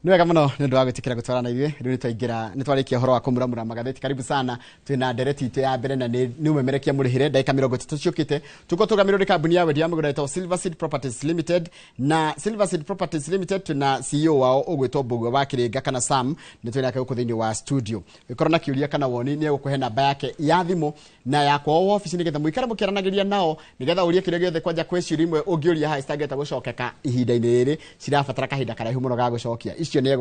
Nĩ wega mũno nĩ ũndũ wa gwĩtĩkĩra gũtwarana ithuĩ. Rĩu nĩ twarikia ũhoro wa kũmuramura magathĩti. Karibu sana. Twĩna ndereti itũ ya mbere na nĩ umemerekia mũrĩhĩre ndagĩka 30 ciũkĩte. Tuko tũgamirwo nĩ kambuni ya wendia mĩgũnda ĩtagwo Silverseed Properties Limited, na Silverseed Properties Limited twĩna CEO wao ũgwĩtwo Mbugua wa Kĩrĩnga kana Sam, nĩ twĩna gũkũ thĩinĩ wa studio. Gĩkorwo na kĩũria kana woni nĩ egũkũhe namba yake ya thimũ na yakwa o office nĩgetha mũikare mũkĩaranagĩria nao nĩgetha ũrie kĩrĩa gĩothe kwanja kwĩciria imwe ũngĩũria ha citangĩhota gũcokeka ihinda-inĩ rĩrĩ cirabatara kahinda karaihu mũno ga gũcokia. Icio nĩ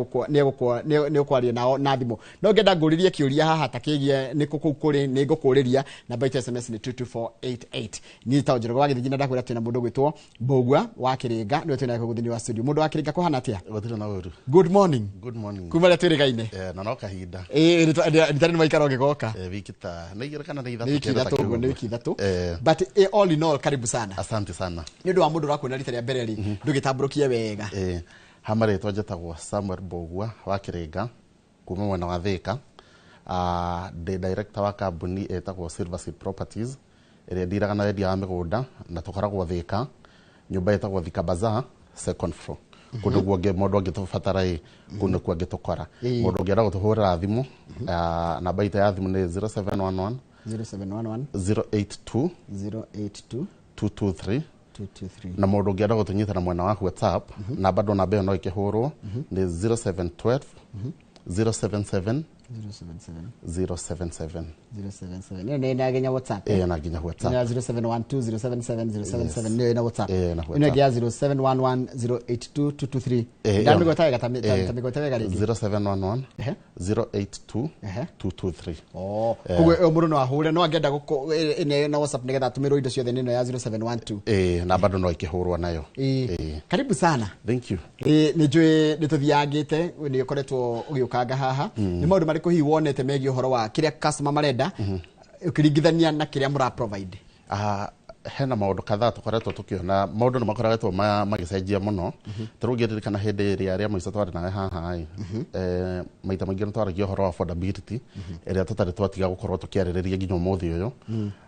ũkwaria nao na thimũ. No ngenda ngũririe kĩũria haha ta kĩgie nĩ kũkũ kũrĩ nĩ ngũkũrĩria. Namba ya SMS nĩ 22488. Niĩ ta Njoroge wa Gĩthingina ndakwĩra twĩna mũndũ gwĩtwo Mbugua wa Kĩrĩnga nĩwe twĩna gũkũ thĩinĩ wa studio. Mũndũ wa Kĩrĩnga kũhana atĩa? Gũtirĩ na ũru. Good morning. Good morning. Kuma rĩa twĩrĩgaine. Na no kahinda. Nĩtarĩ nĩ maikara ũgĩgoka. Wiki ta nĩ igĩrĩ kana nĩ ithatũ. Nĩ wiki ithatũ. But all in all karibu sana. Asante sana. Nĩ ũndũ wa mũndũ ũrakuona rita rĩa mbere rĩ ndũgĩtambũrũkie wega. Hamarĩtwa njĩtagwo Samuel Mbugua wa Kĩrĩnga kuma mwena wa Thĩka. Ndĩ director wa kambuni ĩtagwo Silverseed Properties ĩrĩa ndiraga na wendia wa mĩgũnda na tũkoragwo Thĩka, nyũmba ĩtagwo Thika Bazaar second floor. Kũndũ guothe mũndũ angĩtũbatara kũndũ kuo angĩtũkora. Mũndũ ũngĩenda gũtũhũrĩra thimũ namba itũ ya thimũ nĩ 0711 082 223 na mũndũ ũngĩenda gũtũnyitana mwena wa WhatsApp na bado namba ĩyo no ĩkĩhũrwo nĩ 0712 077 077. Nĩ na nginya WhatsApp. Na nginya WhatsApp. Nĩ 0712077077 nĩ na WhatsApp. Nĩ ngia 0711082223. Ndamĩgweta wega ta mĩgweta wega rĩngĩ. 0711 082 223. Koguo mũndũ no ahũre no angĩenda na WhatsApp nĩgetha atũmĩrwo indo ciothe nĩno ya 0712. Na bado no ĩkĩhũrwo nayo. Karibu sana. Thank you. Nĩ njũĩ nĩ tũthiangĩte nĩ ũkoretwo ũgĩũkanga haha. Nĩ maũndũ marĩkũ hihi wonete megiĩ ũhoro wa kĩrĩa customer marenda ũkĩringithania na kĩrĩa mũra provide? Hena maũndũ kadhaa tũkoretwo tũkĩona maũndũ nĩ makoretwo magĩcenjia mũno. Tũrũngĩrĩrĩkana hĩndĩ ĩrĩa arĩa mũico twarĩ nawe haha maita maingĩ nĩ twaragia ũhoro wa affordability ĩrĩa tũtarĩ twatiga gũkorwo tũkĩarĩrĩria nginya ũmũthĩ ũyũ.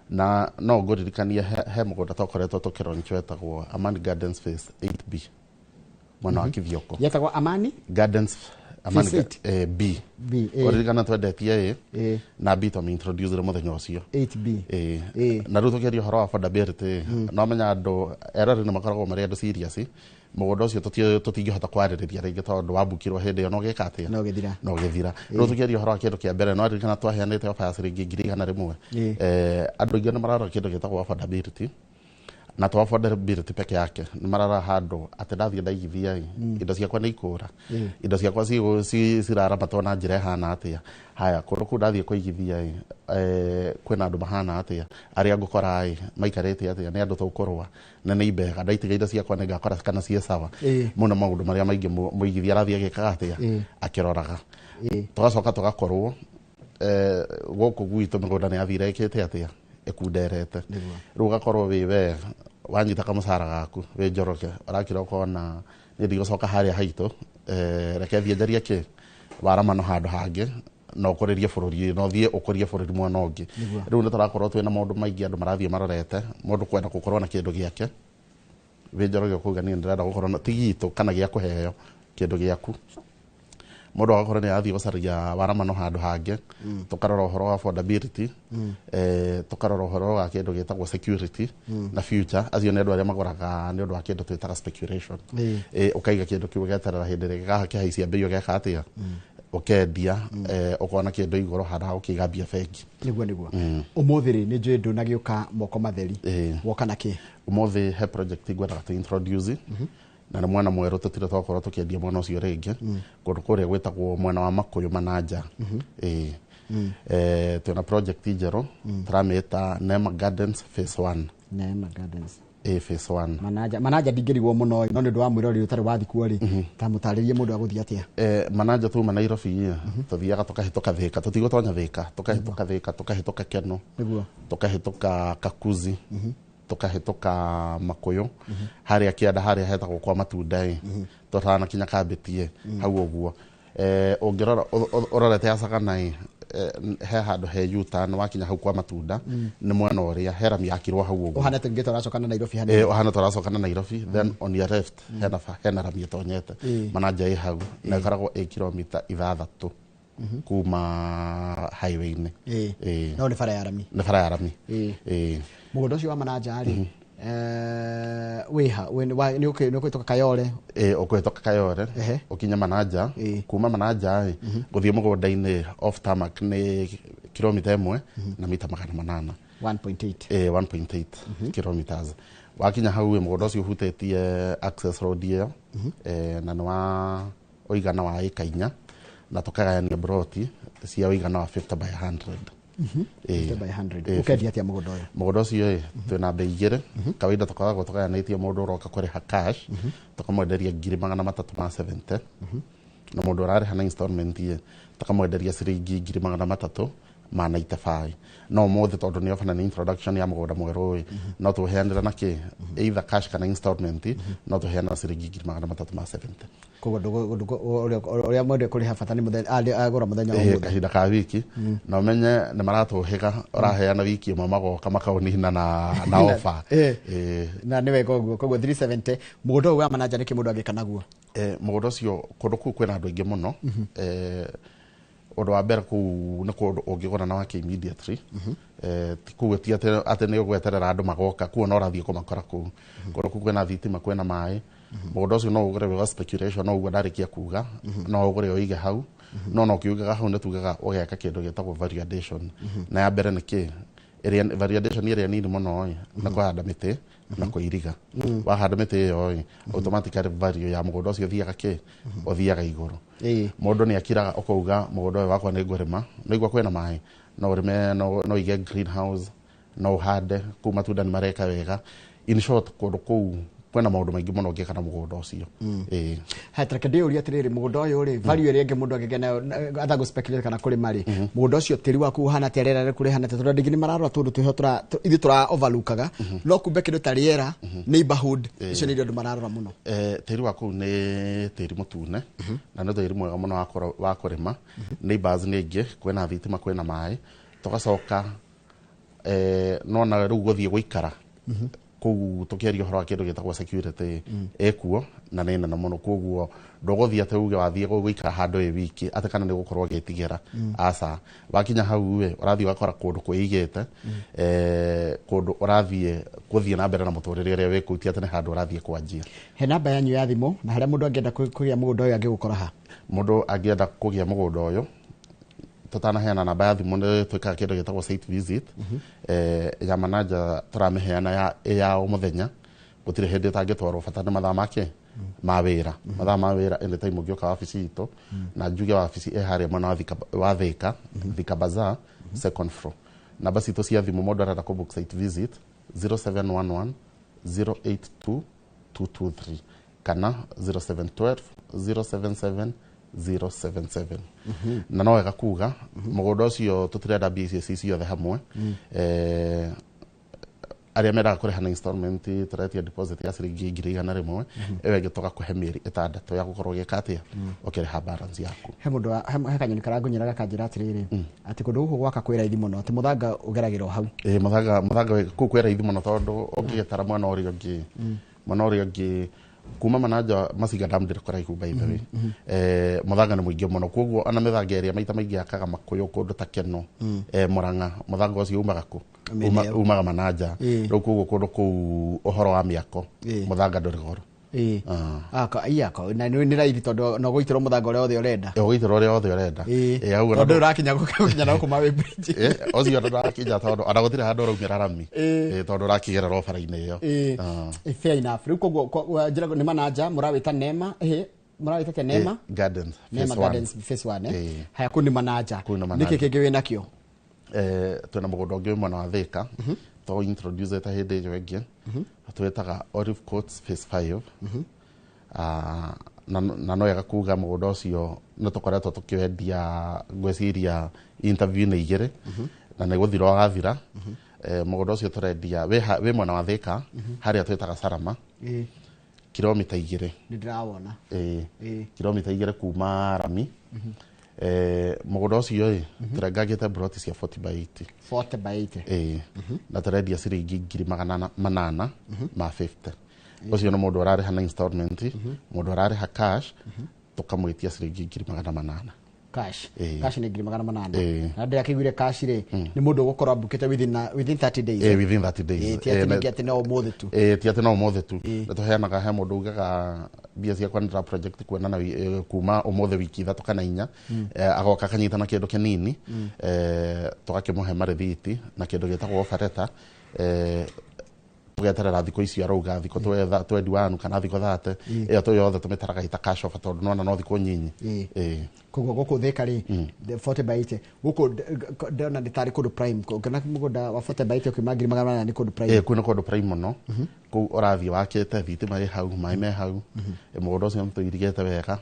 Na no ngũririkanie he mũgũnda twakoretwo tũkĩronyo wetagwo Amani Gardens Phase 8B mwena wa Kithioko. Yetagwo Amani Gardens B. Oririkana twendetie na B to introduce mũthenya ũcio 8B. Na rĩu tũkĩaria ũhoro wa affordability no menya andũ erorĩ nĩ makoragwo marĩ andũ serious. Mũgũnda ũcio tũtingĩhota kwarĩrĩria rĩngĩ tondũ wambukirwo hĩndĩ ĩyo no gĩka atĩa no gĩthira. Rĩu tũkĩaria ũhoro wa kĩndũ kĩa mbere no aririkana twaheanĩte ofa ciringi 100,000. Andũ aingĩ nĩ mararora kĩndũ gĩtagwo affordability na to affordability peke yake nĩ marara handũ atĩ ndathiĩ ndaigithia indo ciakwa nĩ ikũra, indo ciakwa ciraramatwo na njĩra ĩhana atĩa. Haya kũndũ kũu ndathiĩ kũigithia kwĩna andũ mahana atĩa, arĩa ngũkora maikarĩte atĩa, nĩ andũ tũkũrũa na nĩ ibega ndaitiga indo ciakwa nĩ ngakora kana ciĩ sawa. Mũno maũndũ marĩa maingĩ mũigithia arathiĩ agĩkaga atĩa akĩroraga. Tũgacoka tũgakorwo gũkũ gwitũ mĩgũnda nĩ yathire ĩkĩte atĩa ĩkunderete. Rĩu ũgakorwo wĩ wega wanyita kamũcara gaku wĩ Njoroge ũrakira ũkona nĩ ndigũcoka harĩa haitũ reke thiĩ njarie kĩ waramano handũ hangĩ no ũkũrĩrie bũrũri no thiĩ ũkũrie bũrũri mwena ũngĩ. Rĩu nĩ tũrakorwo twĩna maũndũ maingĩ andũ marathiĩ marorete mũndũ kwenda gũkorwo na kĩndũ gĩake wĩ Njoroge ũkauga niĩ ndĩrenda gũkorwo na tigitũ kana gĩa kũheo kĩndũ gĩaku. Mũndũ agakorwo nĩ athiĩ gũcaria waramano handũ hangĩ. Tũkarora ũhoro wa affordability, tũkarora ũhoro wa kĩndũ gĩtagwo security na future. Acio nĩ andũ arĩa magũraga nĩ ũndũ wa kĩndũ twĩtaga speculation. Ũkaiga kĩndũ kĩu ũgeterera hĩndĩ ĩrĩa gĩkahaicia mbei ũgeka atĩa ũkendia ũkona kĩndũ igũrũ handũ ha gũkĩiga mbia bengi. Nĩguo ũmũthĩ rĩ nĩ njũĩ ndũnagĩũka moko matheri woka na kĩ? Ũmũthĩ he project ngwendaga tũ introduce na nĩ mwena mwerũ tũtire twakorwo tũkĩendia mwena ũcio rĩngĩ kũndũ kũrĩa gwĩtagwo mwena wa Makũyũ Mananja. Twĩna project njerũ tũramĩta Neema Gardens Phase 1. Neema Gardens Phase 1. Mananja ndingĩrigwo mũno no nĩ ũndũ wa mwĩrori ũtarĩ wathi kuo rĩ tamũtarĩrie mũndũ agũthiĩ atĩa? Mananja tuma Nairobi tũthiaga tũkahĩtũka Thĩka, tũtigũtonya Thĩka, tũkahĩtũka Thĩka, tũkahĩtũka Keno, tũkahĩtũka Kakuzi, tũkahĩtũka Makũyũ harĩa kĩanda harĩa hetagwo kwa Matunda tũtanakinya Kambĩtie hau ũguo. Ũngĩrora ũrorete ya Sagana he handu he U-turn wakinya hau kwa matunda ni mwena uria herami yakirwo hau uguo uhana te ngito racokana Nairobi hani uhana to racokana Nairobi then on your left hena rami tonyete manaja i hau na ikaragwo kilomita 6 kuma highway ni no ni bara ya rami mugondo cio wa manaja ari wiha ni ukwitoka Kayole ukwitoka Kayole ukinya manaja kuma manaja guthie mugonda-ini off tarmac ni kilomita 1 na mita 800 1.8 kilometers wakinya hau mugondo ucio hutetie access road iyo na nwa oigana wa eka 4 na tukagania broti cia oigana wa 50 by 100 by 100 ukendia atia mugondo ucio twina bei igire kawaida tukaga tukagania mundu uroka kuriha cash tukamwenderia 370 na mundu urariha na installment ye tukamwenderia ciringi 300 95 no mothe tondu ni ofana ni introduction ya mugondo mweru no tuheanira na ki either cash kana installment no tuheana ciringi 370 kogo oria mwende kuriha bata ni muthenya agora muthenya wa muthenya kahinda ka wiki na umenye ni maratuhiga uraheana wiki imwe magoka makaunina na offer na ni wega kogo 370 mugondo wa manaja ni kimundu agika naguo mugondo ucio kundu ku kwina andu aingi muno undu wa mbere kuu ni kundu ungigona na wake immediately kuu ti ate ni ugweterera andu magoka kuu no rathie kumakora kuu kundu ku kwina thitima kwina mai mugondo ucio no ugure wa speculation no ugwe ndarikia kuga no ugure oige hau no kiugaga hau ni tugaga ugeka kindu gitagwo variation na ya mbere ni ki variation iria nini muno na kuhanda miti na kuiriga wahanda miti iyo automatically value ya mugondo ucio thiaga ki uthiaga iguru mundu ni akiraga ukauga mugondo wakwa ni ngurima no igwa kwena mai no urime no ige greenhouse no hande ku matunda ni mareka wega in short kundu kuu kwena maundu maingi muno ngeka na mugondo ucio hatraka uria tiriri mugondo uyu ri value iri ngi mundu agigena athago speculate kana kuri mari mugondo ucio tiri waku hana terera kuri hana tondu ndingi ni mararora tundu tuho ithi tura overlookaga no kumbe kindu ta riera neighborhood icio ni ndio mararora muno tiri waku ni tiri mutune na no tiri mwega muno wa kurima neighbors ni ingi kwena thitima kwena mai tugacoka no na riu guthie guikara kuu tukiaria horo kindu gitagwo security ekuo na nene na muno koguo ndogothia te uge wathie guikara handu e wiki ate kana ni gukorwo gitigera asa wakinya hau we urathie wakora kundu kuigete kundu urathie kuthie na mbere na muturire ria wikutia ate ne handu urathie kwanjia he namba yanyu ya thimu na haria mundu angienda kugia mugondo uyu angigukora ha mundu angienda kugia mugondo uyu tutanaheana namba ya thimu ni twikaga kindu gitagwo site visit ya manaja turamiheana ya umuthenya gutire hindi tangitwarwo bata ni mathaa make ma wira ende time ngioka wabici itu na njuge wabici haria mwana wa Thika Bazaar second floor namba citu cia thimu mundu arenda ku book site visit 0711 082 223 kana 0712 077 077 na no wega kuga mugondo ucio tutirenda BCC ciothe hamwe aria mera kuriha na installment turetia deposit ya ciringi 100 ewe gitoka kuhe miri 6 ya gukorwo gikatia ukiriha balance yaku he mundu he kanyoni karagunyiraga kanjira atiriri ati kundu guku gwaka kwira ithi muno ati muthanga ugeragirwo hau muthanga ku kwira ithi muno tondu ungigitara mwana urio ngi kuma manaja masiga dam ndire kuraihu by the way muthanga ni muingi muno koguo ana mithanga iria maita maingi akaga makuyu kundu ta Keno Murang'a muthanga ucio umaga ku umaga manaja riu koguo kundu ku uhoro wa miako muthanga nduri goro iyako na ni raithi tondu no guitirwo muthanga uria othe urenda guitirwo uria othe urenda au tondu urakinya gukinya no kuma we bridge ocio ndo urakinya tondu ana gutire handu uraumira rami tondu urakigerera ofara-ini iyo fair enough riu koguo njira ni manaja murawita Nema murawita tia Nema Gardens phase 1 haya kuni manaja niki kingi wina kio twina mugondo ungi mwana wa Thika to introduce eta hindi iyo ingi twetaga Olive Courts phase 5 na no yega kuga mugondo ucio no tukoretwo tukiwendia ngweciria interview ni igire na ni guthira gathira mugondo ucio turendia we mwana wa Thika haria twetaga Sarama kilomita 2 ni ndirawona kilomita 2 kuma Rami Mũgũnda ũcio tũrengagĩte broti cia 40 by 80. 40 by 80. Na tũrendia ciringi 800 ma 50. Ũcio nĩ mũndũ ũrarĩha na installment, mũndũ ũrarĩha cash, tũkamwĩtia ciringi 800. Cash ni 800. Na ndĩa kĩgwire cash rĩ nĩ mũndũ ũgũkorwo bukĩte within 30 days. Within 30 days. Tiati no mũthĩ tu. Tiati no mũthĩ tu. Tũheanaga he mũndũ ugaga mbia ciakwa nĩ project kuonana kuma ũmũthĩ wiki 3 kana 4 agoka kanyitana kĩndũ kĩnini tũgakĩmũhe marĩthiti na kĩndũ gĩtagwo offer letter tugeterera thikũ icio arauga thikũ 21 kana thikũ 30 ĩyo tu yothe tũmĩtaraga ita cash offer tondũ nona no thikũ nyinyi. Koguo gũkũ Thika rĩ 40 by 80 gũkũ ndona nĩ tarĩ kũndũ prime kana mũgũnda wa 40 by 80 ũkiuma 800 nĩ kũndũ prime. Kwĩna kũndũ prime mũno kũu ũrathiĩ wakĩte thitima ĩ hau maĩ me hau mũgũnda ũcio tũirigĩte wega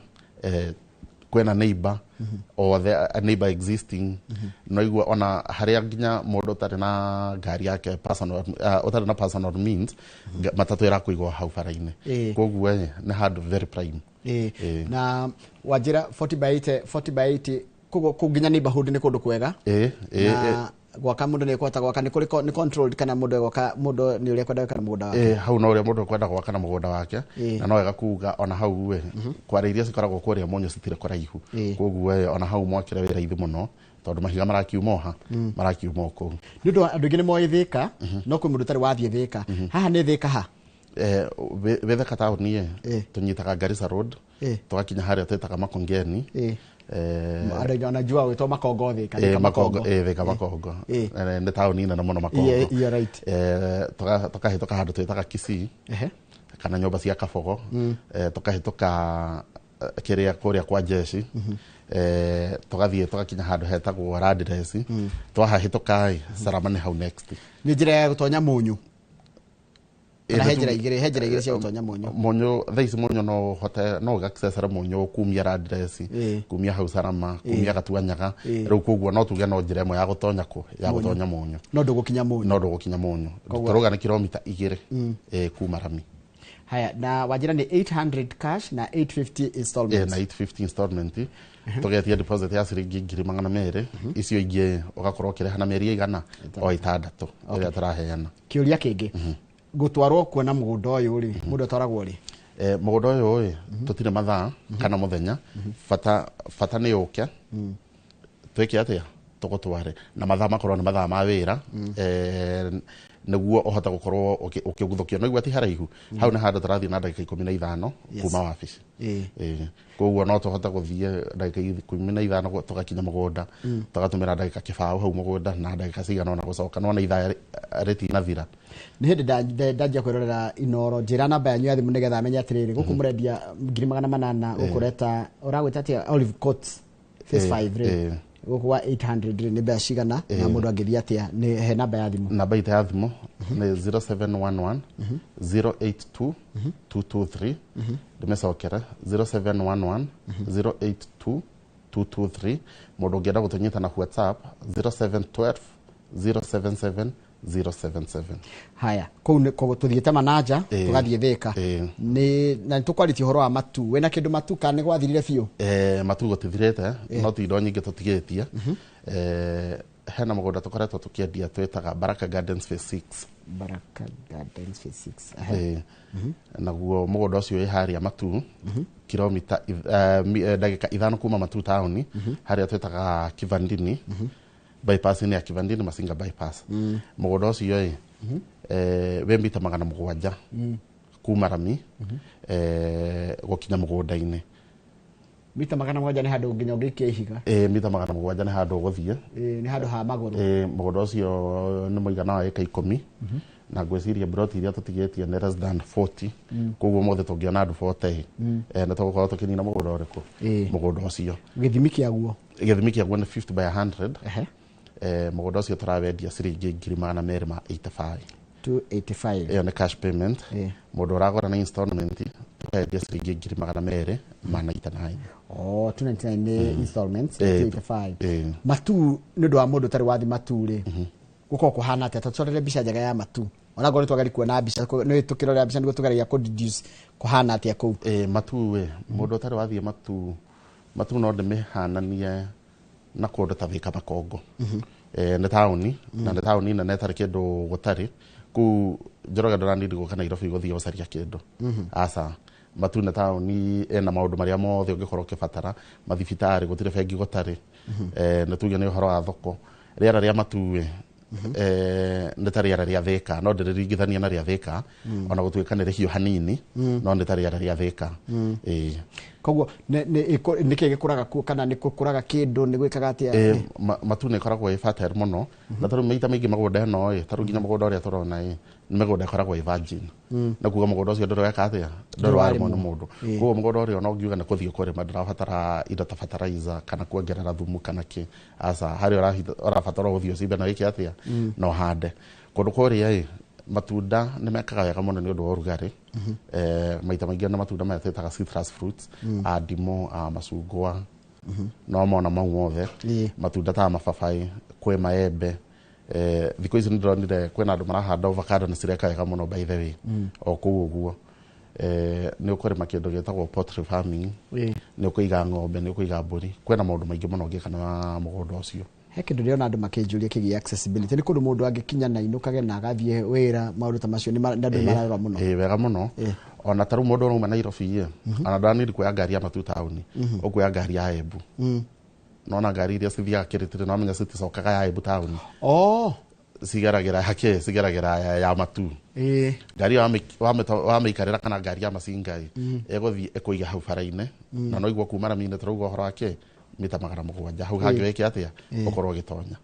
kwena neighbor or the neighbor existing no igua ona haria nginya mũndũ ũtarĩ na ngari yake personal ũtarĩ na personal means matatũ ĩrakũigwo hau bara-inĩ koguo nĩ handũ very prime. Na wanjĩra 40 by 80 koguo nginya neighborhood nĩ kũndũ kwega. Gwaka mũndũ nĩ kwata gwaka nĩ controlled kana mũndũ gwaka mũndũ nĩ ũrĩa kwenda kana mũgũnda wake. Hau no ũrĩa mũndũ kwenda gwaka na mũgũnda wake na no wega kuga ona hau kwara iria cikoragwo kũrĩa Mũnyũ citirĩ kũraihu koguo ona hau mwakĩra wĩra ithi mũno tondũ mahiga marakiuma ha marakiuma kũu. Nĩ ũndũ andũ aingĩ nĩ moĩ Thika no kwĩ mũndũ ũtarĩ wathiĩ Thika. Haha nĩ Thika ha Thika taũni tũnyitaga Garissa Road tũgakinya harĩa twĩtaga Makongeni. Anajua wetwa Makongo Thika. Thika Makongo nĩ taũni nene mũno Makongo. You're right. Tũkahĩtũka handũ twĩtaga Kisii kana nyũmba cia Kabogo tũkahĩtũka kũrĩa kwa jeshi tũgathiĩ tũgakinya handũ hetagwo Radress twahahĩtũka Sarama nĩ hau next. Nĩ njĩra ya gũtonya Mũnyũ. Hejera igĩrĩ cia gũtonya Mũnyũ. Mũnyũ thaa ici Mũnyũ no hote no accessora Mũnyũ kumia Radress kumia hau Sarama kumia Gatuanyaga rĩu koguo no tuge no njĩra ĩmwe ya gũtonya Mũnyũ. No ndũgũkinya Mũnyũ. Tũrauga nĩ kilomita 2 kuma Rami. Haya na wajira ni 800 cash na 850 installments. Na 850 installment. Tugetia deposit ya ciringi 200 icio ingĩ ugakorwo ũkĩrĩha na mĩeri igana o 6 ĩrĩa tũraheana. Kĩũria kĩngĩ gũtwarwo kuona mũgũnda ũyũ rĩ mũndũ atwaragwo rĩ mũgũnda ũyũ tũtirĩ mathaa kana mũthenya bata nĩ ũke twĩke atĩa tũgũtware na mathaa makorwo nĩ mathaa ma wĩra nĩguo ũhota gũkorwo ũkĩguthũkio no igua ti haraihu hau nĩ handũ tũrathiĩ na ndagĩka 15 kuma wabici koguo no tũhota gũthiĩ ndagĩka 15 tũgakinya mũgũnda tũgatũmĩra ndagĩka kĩbaũ hau mũgũnda na ndagĩka cigana ona gũcoka no na ithaa rĩtinathira. Nĩ hĩndĩ ndanjia kwĩrorera Inoro njĩra namba yanyu ya thimũ nĩgetha amenye atĩrĩrĩ gũkũ mũrendia 800 ũkũreta ũragwĩta atĩa Olive Court phase 5 rĩ gũkũ wa 800 rĩ nĩ mbeca cigana na mũndũ angĩthiĩ atĩa nĩ he namba ya thimũ. Namba ita ya thimũ nĩ 0711 082 223 ndĩmĩcokere 0711 082 223 mũndũ ũngĩenda gũtũnyita na WhatsApp 0712 077 077. Haya kũu nĩ tũthiĩte Manaja tũgathiĩ Thika na tũkwaritie ũhoro wa matu wĩna kĩndũ matu kana nĩ gwathirire biũ. Matu gũtithirĩte no tu indo nyingĩ tũtigĩtie hena mũgũnda tũkoretwo tũkĩendia twĩtaga Baraka Gardens phase 6. Baraka Gardens phase 6 naguo mũgũnda ũcio wĩ harĩa Matu kilomita ndagĩka 5 kuma Matu taũni harĩa twĩtaga Kivandini bypass ni ya Kivandini Masinga bypass. Mũgũnda ũcio we mita 700 kuma Rami gũkinya mũgũnda-inĩ. Mita 700 nĩ handũ nginya ũngĩikia ihiga. Mita 700 nĩ handũ ũgũthiĩ. Nĩ handũ ha magũrũ. Mũgũnda ũcio nĩ mũigana wa eka 10 na ngwĩciria broti iria tũtigĩtie nĩ less than 40 koguo mothe tũngĩona andũ 40 nĩ tũgũkorwo tũkĩnina mũgũnda ũrĩkũ mũgũnda ũcio. Gĩthimi kĩaguo nĩ 50 by 100. Mũgũnda ũcio tũrawendia ciringi 285. 285. Ĩyo nĩ cash payment. Mũndũ ũragũra na installment tũkendia ciringi 289. 299 nĩ installments 285. Matu nĩ ũndũ wa mũndũ ũtarĩ wathi Matu rĩ gũkorwo kũhana atĩa tũtwarĩre mbica njega ya Matu ona ngorwo twagari kuona mbica nĩ tũkĩrorera mbica nĩguo tũgeragia kũ deduce kũhana atĩa kũu. Matu mũndũ ũtarĩ wathi Matu matu no ndĩmĩhananie na kũndũ ta Thika Makongo nĩ taũni na nĩ taũni nene ĩtarĩ kĩndũ gũtarĩ kũu Njoroge ndũranindi gũka Nairobi gũthiĩ gũcaria kĩndũ aca matu nĩ taũni ĩna maũndũ marĩa mothe ũngĩkorwo ũkĩbatara mathibitarĩ gũtirĩ bengi gũtarĩ nĩ tuge nĩ ũhoro wa thoko rĩera rĩa matu nĩ ta rĩera rĩa Thika no ndĩrĩringithania na rĩa Thika ona gũtuĩka nĩ rĩhiũ hanini no nĩ ta rĩera rĩa Thika koguo nĩkĩ gĩkũraga kuo kana nĩ gũkũraga kĩndũ nĩ gwĩkaga atĩa matu nĩ ĩkoragwo ĩ fertile mũno na tarũ maita maingĩ mũgũnda ĩno tarũ nginya mũgũnda ũrĩa tũrona nĩ mĩgũnda ĩkoragwo ĩ virgin na kuuga mũgũnda ũcio ndũrĩ weka atĩa ndũrĩ warĩmwo nĩ mũndũ koguo mũgũnda ũrĩa no ngiuga nĩ kũthiĩ kũrĩma ndĩrabatara indo ta fertilizer kana kuongerera thumu kana kĩ aca harĩa ũrabatara gũthiĩ ũcimbe na wĩke atĩa no hande kũndũ kũrĩa matunda nĩ mekaga wega mũno nĩ ũndũ wa ũrugarĩ maita maingĩ na matunda maya twĩtaga citrus fruits ndimũ macungwa no mona mau mothe matunda ta mababaĩ kwĩ maembe thikũ ici nĩ ndĩronire kwĩna andũ marahanda avocado na cireka wega mũno by the way o kũu ũguo nĩ ũkũrĩma kĩndũ gĩtagwo poultry farming nĩ ũkũiga ng'ombe nĩ ũkũiga mbũri kwĩna maũndũ maingĩ mũno ũngĩka na mũgũnda ũcio he kĩndũ rĩona andũ makĩnjũria kĩgiĩ accessibility nĩ kũndũ mũndũ angĩkinya na inũkage na agathiĩ wĩra maũndũ ta macio nĩ andũ mararora mũno wega mũno ona tarũ mũndũ ũrauma Nairobi ona ndanidi kuoya ngari ya matu taũni ũkuoya ngari ya Embu nona ngari iria cithiaga Kĩrĩtĩrĩ no amenya citicokaga ya Embu taũni cigeragĩra ya matu ngari wamĩikarĩra kana ngari ya macinga ĩgũthiĩ ĩkũiga hau bara-inĩ na no igua kuma Rami-inĩ turauga ũhoro wake mita 700 hau hangĩ wĩke atĩa ũkorwo ũgĩtonya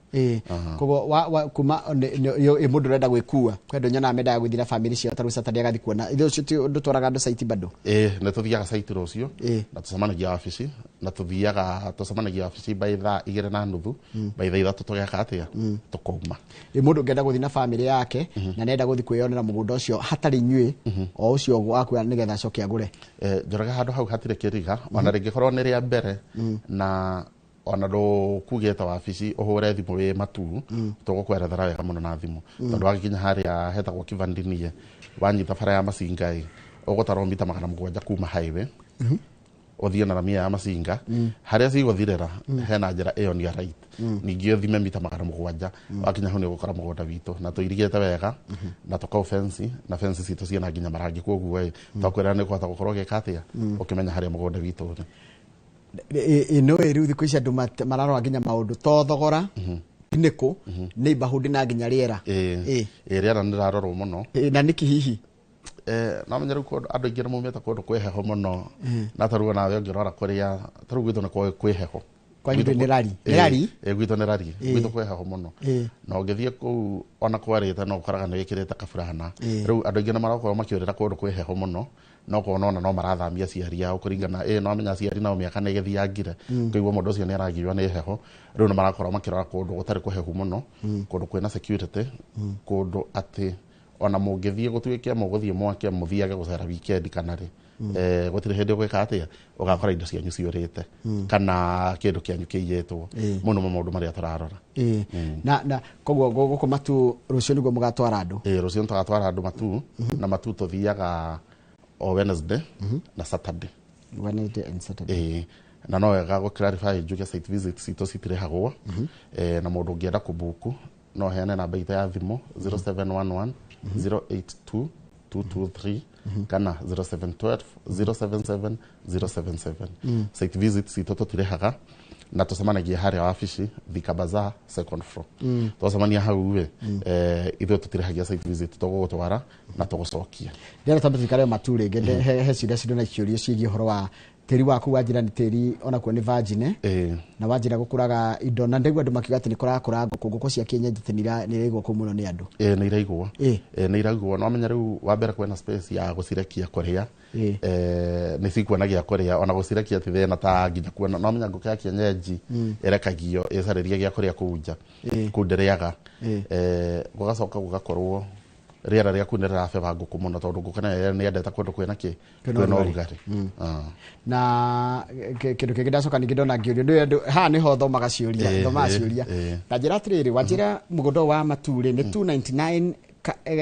koguo kuma mũndũ ũrenda gwĩkua kwendwo nyona amendaga gũthiĩ na family ciao tarũ Saturday agathiĩ kuona ithuĩ ũcio ndũtwaraga andũ site bado nĩ tũthiaga site rũciũ na tũcemanagia wabici na tũcemanagia wabici by thaa 2:30 by thaa 3 tũgeka atĩa tũkauma mũndũ ũngĩenda gũthiĩ na family yake na nenda gũthiĩ kwĩyonera mũgũnda ũcio hatarĩ inyuĩ o ũcio waku nĩgetha acoke agũre Njoroge handũ hau hatirĩ kĩriga ona rĩngĩkorwo nĩ rĩa mbere na ona ndũkugĩte wabici ũhũre thimũ wĩ matu tũgũkwerethera wega mũno na thimũ tondũ wagĩkinya harĩa hetagwo Kĩvandini wanyita bara ya macinga ũgũtarwo mita 700 kuma highway ũthiĩ na ramia ya macinga harĩa cigũthirĩra hena njĩra ĩyo nĩ right ningĩ ũthime mita 700 wakinya hau nĩ ũgũkora mũgũnda witũ na tũirigĩte wega na tũkau fence na fence citũ ciĩna nginya marangi koguo twakwĩra nĩ kũhota gũkorwo gĩka atĩa ũkĩmenya harĩa mũgũnda witũ ino rĩu thikũ ici andũ mararora nginya maũndũ to thogora nĩkũ neighborhood na nginya rĩera rĩera nĩ rarorwo mũno na nĩkĩ hihi no menya rĩu andũ aingĩ nĩ maumĩte kũndũ kwĩ heho mũno na tarũga nawe ũngĩrora kũrĩa tarũ gwitũ nĩ kwĩ heho gwitũ nĩ rari gwitũ nĩ rari gwitũ kwĩ heho mũno na ũngĩthiĩ kũu ona kwarĩte no ũkoraga nĩ wĩkĩrĩte kaburana rĩu andũ aingĩ nĩ marakorwo makĩũrĩra kũndũ kwĩ heho mũno no kuona no marathamia ciari ao kũringana no amenya ciari nao mĩaka nĩ ĩgĩthiangire kũigua mũndũ ũcio nĩ aragiwa nĩ heho rĩu nĩ marakorwo makĩrora kũndũ gũtarĩ kũhehu mũno kũndũ kwĩna security kũndũ atĩ ona mũngĩthiĩ gũtuĩke mũgũthiĩ mwake mũthiage gũcera weekend kana rĩ gũtirĩ hĩndĩ ũgwĩka atĩa ũgakora indo cianyu ciũrĩte kana kĩndũ kĩanyu kĩiyĩtwo mũno maũndũ marĩa tũrarora na koguo gũkũ matu rũciũ nĩguo mũgatwara andũ rũciũ nĩ tũgatwara andũ matu na matu tũthiaga o Wednesday na Saturday and Saturday na no wega gũ clarify njuge site visits citũ citirĩhagwo na mũndũ ũngĩenda kũbuku no heane namba itũ ya thimũ 0711 082 223 kana 0712 077 077 site visits citũ tũtirĩhaga na tũcemanagia harĩa wabici Thika Bazaar second floor twacemania hau ithuĩ tũtirĩhagia site visit tũgũgũtwara na tũgũcokia ndĩrenda tambĩrĩka rĩo matu rĩngĩ he ciũria cirĩ na ciũria ciĩgiĩ ũhoro wa tĩri waku wanjĩra nĩ tĩri onakuo nĩ virgin na wanjĩra gũkũraga indo na ndĩgua andũ makiuga atĩ nĩ kũrakũra ngũkũ cia kienyeji nĩ iraigwo kũu mũno nĩ andũ nĩ iraigwo no menya rĩu wa mbere kwĩna space ya gũcirekia kũrĩa nĩ cikuona gĩa kũrĩa ona gũcirekia ti thĩna ta nginya kuona no menya ngũkũ ya kienyeji ĩrekagio ĩcarĩria gĩa kũrĩa kũu nja kũu ndĩrĩaga gũgacoka gũgakorwo rĩera rĩaku nĩ rĩrabeba ngũkũ mũno tondũ ngũkũ nayo nĩ endete kũndũ kwĩna kwĩna ũrugarĩ na kĩndũ kĩngĩ ndacoka ningĩ ndona ngĩũrio haha nĩho thomaga ciũria ta njĩra atĩrĩrĩ wanjĩra mũgũnda wa maturĩ nĩ 299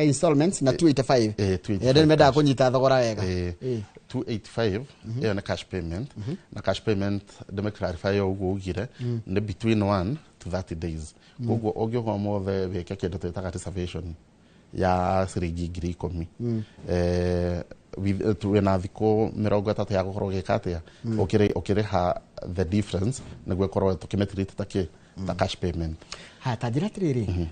installments na 285 nĩ mendaga kũnyita thogora wega 285 iyo ni cash payment na cash payment ndime clarify uguo ugire ni between 1 to 30 days uguo ogyo kwa mothe weke kindu twitaga reservation ya ciringi 10,000 tuwena thiko 30 ya gukorwo gikatia ukiriha the difference niguo korwo tukimetrate ta cash payment ha tajira tiriri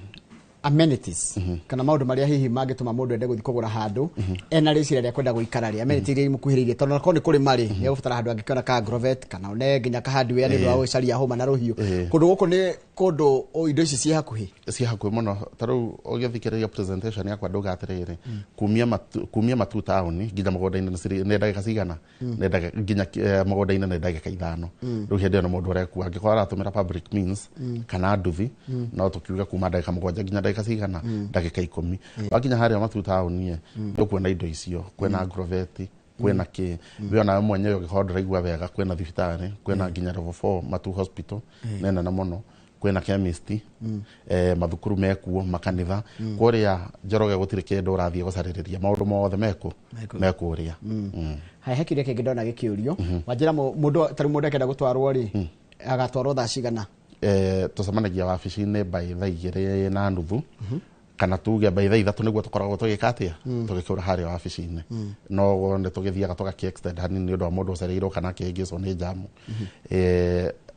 amenities kana maundu maria hihi mangituma mundu ende guthi kugura handu ena ricira ria kwenda guikara ria amenities ria imukuhiririe tondu nako ni kuri mari ni gubatara handu angikiona ka grovet kana one nginya ka hardware ni wa ucaria homa na ruhiu kundu guku ni kundu indo ici cia hakuhi muno taru ogithikiriria presentation yakwa nduga atiriri kumia matu town nginya mugonda-ini ni ndagika cigana nginya mugonda-ini ni ndagika 5 riu hindi ono mundu areku angikora aratumira public means kana nduthi no tukiuga kuma ndagika 7 nginya ndagika cigana ndagika 10 wakinya haria matu town ye ukuona indo icio kwena groveti kwena ki wiona mwenyewe ugihodora igwa wega kwena thibitari kwena nginya level 4 matu hospital nena na muno kwena chemist mathukuru mekuo makanitha kuria Njoroge gutire kindu urathie gucaririria maundu mothe meku ria hai hekire kingi ndona gikiurio wanjira mundu taru mundu akenda gutwarwo ri agatwarwo thaa cigana tucemanagia wabici-ini by 2:30 kana tuge by 3 niguo tukoragwo tugikatia tugikiura haria wabici-ini no ne tugithiaga tugaki extend hanini ni undu wa mundu ucereirwo kana kingicwo ni jamu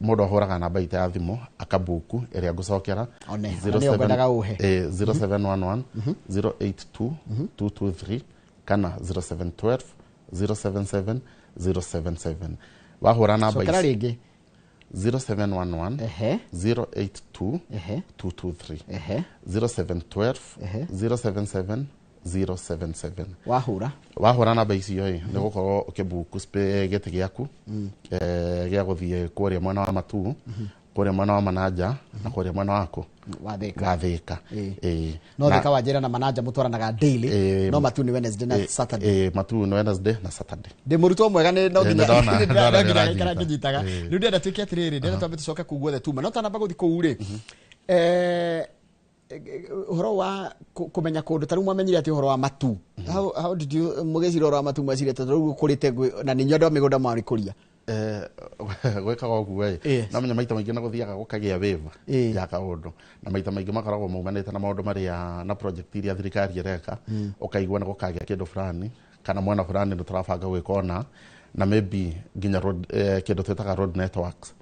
mundu ahuraga namba ita ya thimu akabuku iria ngucokera 0711 082 223 kana 0712 077 077 wahura namba sokera ringi 0711 082 223 0712 077 077 wahura namba icio ni gukorwo ukibuku giti giaku gia guthie kuria mwana wa matu kuria mwana wa manaja na kuria mwana wako wathika no thika wanjira na manaja mutwaranaga daily no matu ni Wednesday na Saturday matu ni Wednesday na Saturday ndi murutwo mwega ni no nginya kana ngijitaga ni ndenda twiki atiriri ndenda twambe tucoke kuguo the tuma no tanamba guthi kuure horo wa kumenya kundu taru mwamenyire ati horo wa matu how did you mugecira horo wa matu mwacire taru kurite na ninyo ndo migunda mari kuria gwekaga uguo na menya maita maingi na guthiaga gukagia wave ya kaundu na maita maingi makoragwo maumanite na maundu maria na project iria thirikari ireka ukaigua na gukagia kindu fulani kana mwana fulani ndo turabanga gwikona na maybe nginya road kindu twetaga road networks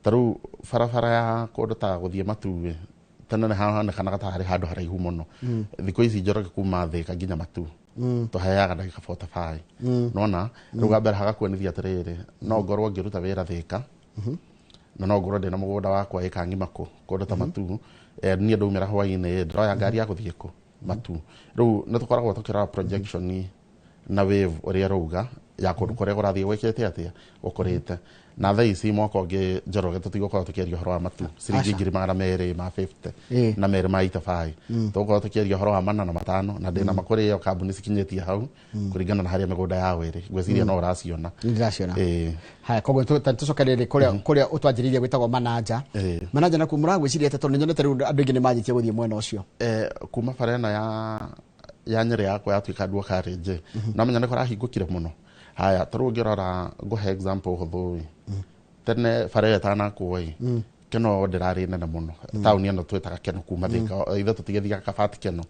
taru farafara ya kundu ta guthie matu tena hana kana gatari handu haraihu muno thiko ici Njoroge kuma Thika nginya matu tuheaga ndagika 45 nona ruga mbere hagakuonithia atiriri no ngorwo ngiruta wira Thika na no ngorwo ndina mugunda wakwa ikangimako kundu ta matu nie ndaumira hwaini ndoya ngari ya guthie ku matu riu nitukoragwo tukira projection na wave uria ruga ya kundu kuria gurathie gwikite atia ukurite na thaa ici mwaka ungi Njoroge tutigũkorwo tukiaria horo wa matu ciringi 250 na mere maita fai tugukorwo tukiaria horo wa 4 na 5 na ndina makuri yo kambuni cikinyetie hau kuringana na haria migunda ya wiri gwiciria no uraciona ha kogo tucokerere kuria utwanjiririe gwitagwo manager na kumura gwiciria tondu nyonete riu andu ingi ni manyitie guthie mwena ucio kuma farena ya Nyeri yakwa yatuika nduo karije na menya nikora hingukire muno haya turugirora nguhe example huthui tene farera tana kuoi keno ndirari nene muno tauni eno twetaga keno kuma Thika ithe tutigithiaga kabati keno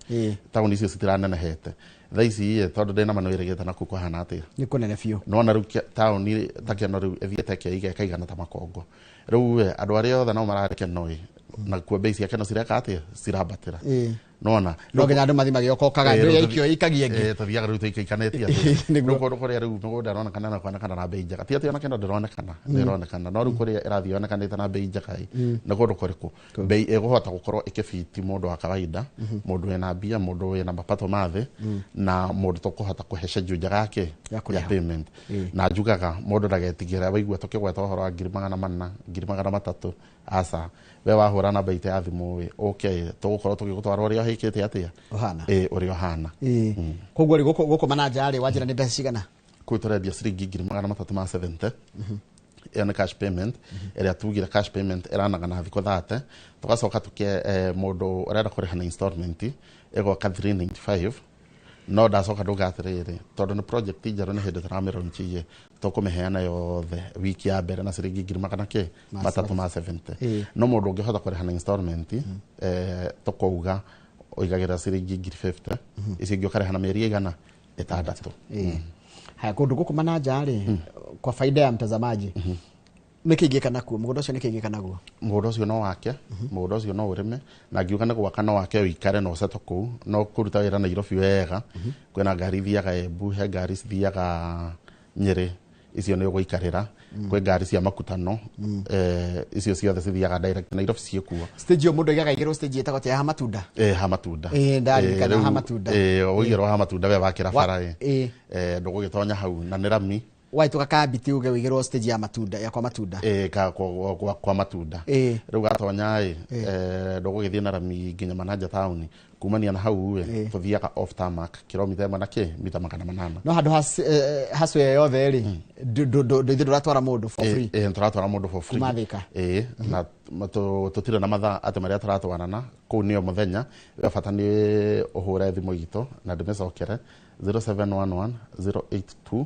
tauni icio citiranenehete thaa ici tondu ndina manwirigite na kukuhana atia ni kunene biu nona riu tauni ta keno riu ethiete kaigana ta makongo riu andu aria othe no marare keno na kwa bei cia keno cireka atia cirabatira nona no nginya andu mathi magiokokaga ndu ya ikio ikagienge tathiaga riu ikaikanete atia no kuria riu mugunda rona kana na bei njega ti ona keno ndirona kana no riu kuria irathio ona kana na bei njega na kundu kuriku bei iguhota gukorwo ikifiti mundu wa kawaida mundu wena mbia mundu wena mapato mathe na mundu tukuhota kuhesha njega yake ya payment na njugaga mundu ndagetigira waigua tukigweta horo wa 400 300 asa we wahura na baita ya thimu okay tugukorwo tugigutwara uria hikite atia ohana uria ohana koguo ri guko manager ari wanjira ni mbeca cigana kuturedia ciringi 370 ena cash payment area tugira cash payment eranaga na thiko 30 tugacoka tuke mundu urenda kuriha na installment ego ka 395 no ndacoka ndugatiriri tondu ni project njeru ni hindi turamira nchie tukumiheana yothe wiki ya mbere na ciringi 370 no mundu ungihota kuriha na installment tukuuga oigagira ciringi 50 icio ingĩ ũkareha na mĩeri igana 6. Haya, kundu guku manaja kwa faida ya mtazamaji nikigika nakuo mũgũnda ũcio nikigika naguo mũgũnda ũcio no wake mũgũnda ũcio no ũrĩme na ngiuga nĩ gwaka no wake ũikare no ũcete kũu no kũruta wĩra Nairobi wega kwĩna ngari ithiaga Embu he ngari cithiaga Nyeri icio nĩ ũgũikarĩra kwĩ ngari cia makutano icio ciothe cithiaga direct Nairobi ciĩkuo stage yo mũndũ igaga igĩrwo stage ĩtagwo ya Hamatunda Hamatunda ndarikana Hamatunda ũigĩrwo Hamatunda we wakĩra bara ndũgũgĩtonya hau na nĩ rami waituka kabiti uge wigirwo stage ya matunda ya kwa matunda kwa matunda riu gatonya ndugugithie na rami nginya manaja town kumania na hau tuthiaga off tarmac kilomita 1 mita 800 no handu haswe yothe ri nduratwara mundu for free turatwara mundu for free kumathika na tutire na mathaa ate maria turatwarana kuu nio muthenya bata ni uhure thimu gitu na ndimecokere 0711 082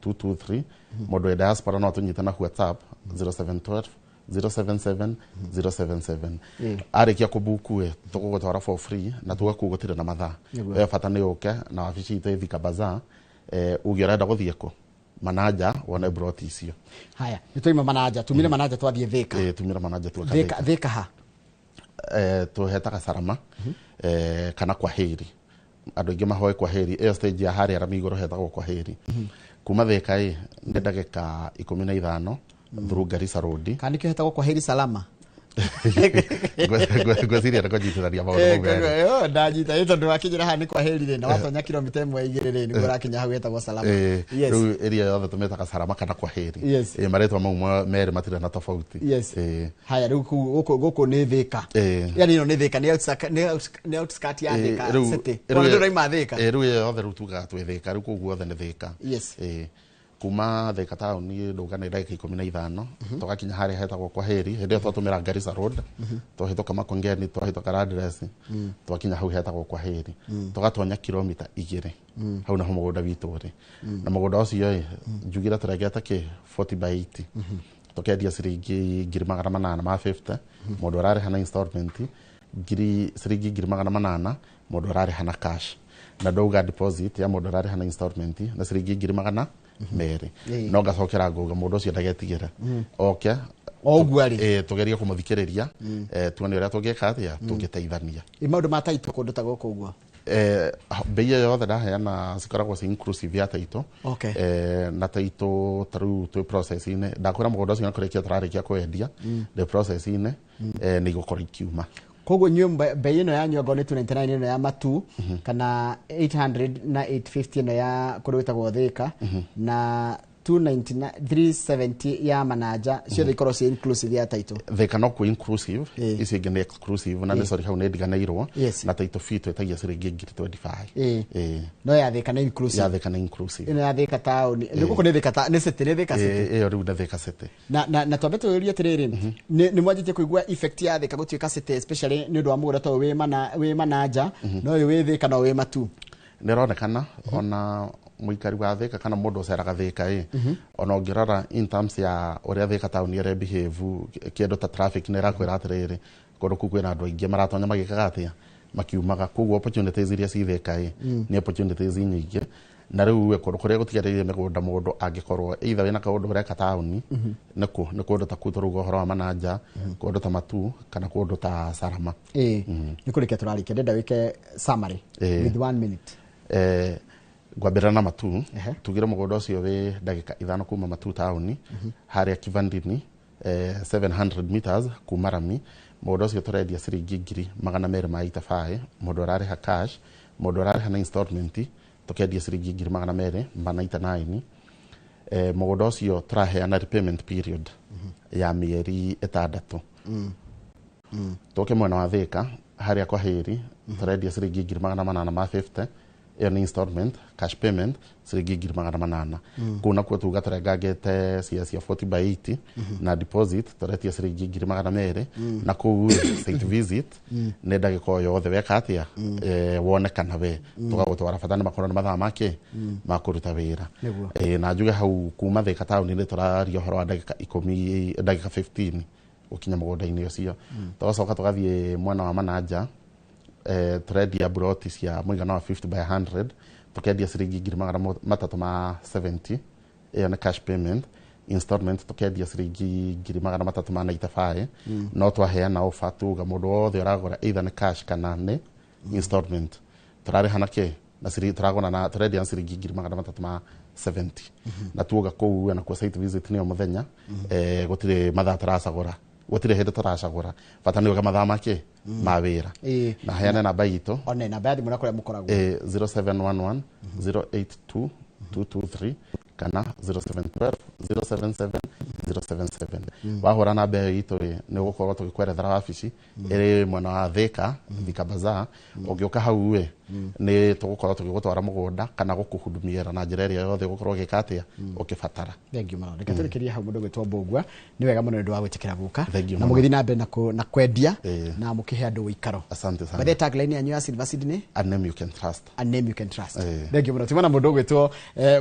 223 modo ya diaspora no tunyitana WhatsApp 0712 077 077 arikia kubuku tukugutwara for free na tugakugutira na mathaa bata ni uke na wabici ite Thika Bazaar ugirenda guthieko manaja wona brought icio. Haya nitoima manaja tumire manaja twathie Thika tumire manaja Thika ha tuhetaga Sarama kana kwa heri andu ingi mahoe kwa heri stage ya hari arami igoro hetagwo kwa heri kuma Thika nĩ ndagĩka 15 through Garissa Road kandi kihetagwo kwa heri salama gweciria nĩ kũnyitithania maũndũ ndanyita ĩto ndwakinyĩra haha nĩ kwa heri rĩ na watonya kilomita 1 2 rĩ nĩguo ũrakinya hau hetagwo salama rĩu area yothe tũmĩtaga Salama kana kwa heri marĩtwa mau merĩ matirĩ na tofauti haya rĩu gũkũ nĩ Thika yani ĩno nĩ Thika nĩ outskirt ya Thika city ndũraima Thika rĩu yothe rĩu tugaga twĩ Thika rĩu kũu guothe nĩ Thika kuma Thika town ni nduga nĩ ndagĩka 15 tugakinya harĩa hetagwo kwa heri hĩndĩ ĩyo twatumĩra Garissa Road twahĩtũka Makongeni twahĩtũka Radress twakinya hau hetagwo kwa heri tugatonya kilomita 2 hau na mũgũnda witũ ũrĩ na mũgũnda ũcio njugira tũregete kĩ 40/80 tukendia ciringi 850 mũndũ ararĩha na installment ciringi 800 mũndũ ararĩha na cash na ndauga deposit ya mũndũ ararĩha na installment na ciringi 800 mere no ngacokera nguga mundu ucio ndagetigire oke ogwari tugeria kumuthikiriria tuone uria tungeka atia tungiteithania maundu ma taito kundu ta goko uguo bei yothe ndaheana cikoragwo ci inclusive ya taito na taito taru tu process-ine ndakwira mũgũnda ũcio nakũrĩkia tũrarĩkia kwendia the process-ine nĩ igũkorwo ikiuma koguo nyumba bei ino ya nyongo ni 299 ino ya matu kana 800 na 850 ino ya kurwitagwo Thika na 299 370 ya manaja ciothe ikorwo ci inclusive ya taito Thika no ku inclusive ici ingĩ nĩ exclusive na nĩ sorry hau nĩ ndiganĩirwo na taito fee ĩtagia ciringi 25 no ya Thika na inclusive ya Thika na inclusive ino ya Thika town nĩ gũkũ nĩ Thika nĩ city nĩ Thika city rĩu nĩ Thika city na twambe tũũrie atĩrĩrĩ nĩ mwanjĩtie kũigua effect ya Thika gũtuĩka city especially nĩ ũndũ wa mũgũnda to wĩ manaja no wĩ Thika no wĩ matu nĩ ronekana ona muikari wa Thika kana mundu uceraga Thika ona ngirora in terms ya uria Thika town ire behave kĩndũ ta traffic nĩ rakwĩra atĩrĩrĩ kũndũ kũu kwĩna andũ aingĩ maratonya magĩkaga atia makiumaga koguo opportunities iria ci Thika nĩ opportunities nyingĩ na rĩu kũndũ kũrĩa gũtigarĩire mĩgũnda mũndũ angĩkorwo either wĩna kaũndũ ũreka town nĩ kũndũ ta kũtũruga ũhoro wa manaja kũndũ ta matu kana kũndũ ta Sarama nĩ kũrĩkia tũrarĩkia ndenda wĩke summary with 1 minute gwambĩra na matu tugire mũgũnda ũcio wĩ ndagĩka 5 kuma matu town harĩa Kivandini 700 meters kuma Rami mũgũnda ũcio tũrendia ciringi 285 mũndũ ararĩha cash mũndũ ararĩha na installment tukendia ciringi 289 mũgũnda ũcio tũraheana repayment period ya mĩeri 6 tuke mwena wa Thika harĩa kwa heri tũrendia ciringi 850 ni installment cash payment ciringi 800 kuna kwa tugatara ngagete cia 40/80 na deposit toretia ciringi 200 na ku site visit ne ndagiko yothe weka atia wonekana we tugagutwara fatana makoro na mathaa make makuruta wira na njuge hau kuma Thika town ni turario horo wa ndagika 10 ndagika 15 ukinya mugunda-ini ucio tugacoka tugathie mwana wa Manaja trendia broti cia muigana wa 50/100 tukendia ciringi 370 na cash payment installment tukendia ciringi 395 no twaheana offer tuga mundu wothe uragura either ni cash kana ni installment turarihana ke na turagona na trendia ciringi 370 na tuga kou na kwa site visit ni muthenya gutire mathaa turacagura gutire hindi turacagura bata ni mathaa make mawira na heana namba itu one namba ya thimu na kuria mukoragwo 0711 082 223 kana 0712 077 077 wahora namba itu ni gukorwo tugikwerethera wabici iri mwena wa Thika Bazaar ungioka hau we ni tugukorwo tugigutwara mugunda kana gukuhudumia na njira ria yothe gukorwo gikatia ukibatara. Thank you man. Reka tulikiria hau mundu gwitwo Mbugua ni wega muno ndu wa gwitikira guka na mugithi na mbe na kwendia na mukihe andu uikaro. Asante sana. Bade tagline yanyu ya Silver Seed ni a name you can trust. A name you can trust. Thank you muno. Tumana mundu gwitwo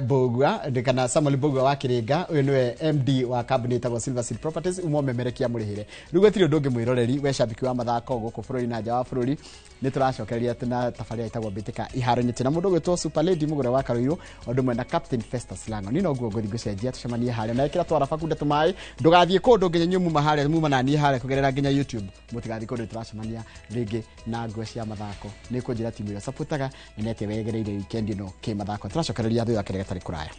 Mbugua ndikana Samuel Mbugua wa Kiringa uyu niwe MD wa company ta Silver Seed Properties umo memerekia murihire. Rugo tiri undu ungi mwiroreri we shabiki wa mathako guku bururi na nja wa bururi ni turacokereria tena tafaria itagwo bitika iharo-ini tena mundu gwitwo Super Lady mugure wa Karuiru undu mwe na Captain Festus Lango ni no guo nguthi gucenjia tucemanie haria na ikira twara fakunde tumai ndugathie kundu nginya nyumu maharia muma na ni haria kugerera nginya YouTube mutigathie kundu turacemania ringi na nguo cia mathako ni kunjira timu ya supportaga na nete wegereire weekend no ki mathako turacokereria thu ya kerega tari kuraya.